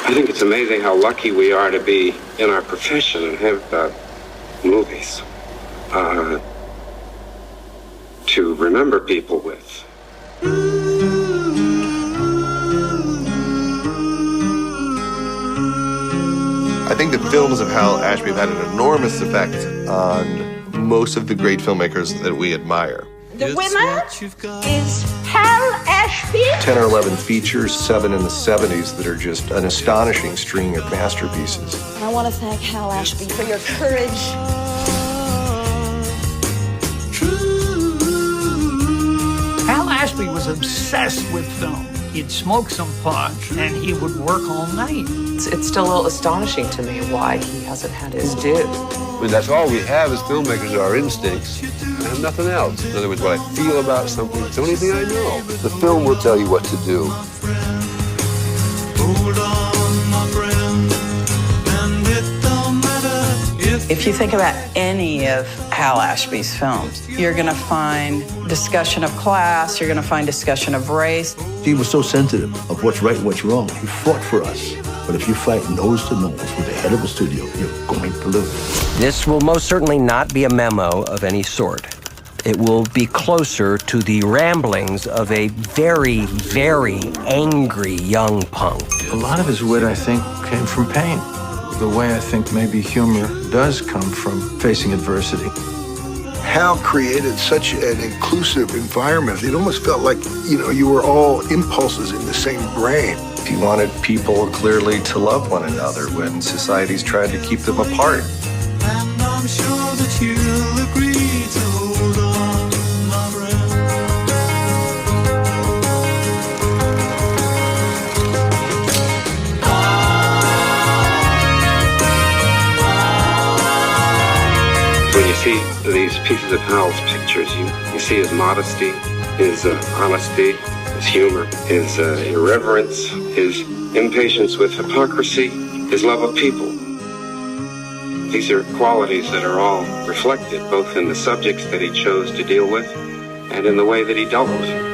I think it's amazing how lucky we are to be in our profession and have movies to remember people with. I think the films of Hal Ashby have had an enormous effect on most of the great filmmakers that we admire. The winner is Hal Ashby. 10 or 11 features, 7 in the 70s that are just an astonishing string of masterpieces. I want to thank Hal Ashby for your courage. Hal Ashby was obsessed with film. He'd smoke some pot and he would work all night. It's still a little astonishing to me why he hasn't had his due. I mean, that's all we have as filmmakers are our instincts. I have nothing else. In other words, what I feel about something, it's the only thing I know. The film will tell you what to do. Hold on, my friend, and it don't matter if you think about any of Hal Ashby's films, you're going to find discussion of class, you're going to find discussion of race. He was so sensitive of what's right and what's wrong. He fought for us. But if you fight nose to nose with the head of a studio, you're going to lose. This will most certainly not be a memo of any sort. It will be closer to the ramblings of a very, very angry young punk. A lot of his wit, I think, came from pain. The way I think maybe humor does come from facing adversity. Hal created such an inclusive environment. It almost felt like, you were all impulses in the same brain. He wanted people clearly to love one another when societies tried to keep them apart. and I'm sure that you'll agree to hold on, my friend. When you see these pieces of Hal's pictures, you see his modesty, his honesty, his humor, his irreverence, his impatience with hypocrisy, his love of people. These are qualities that are all reflected both in the subjects that he chose to deal with and in the way that he dealt with them.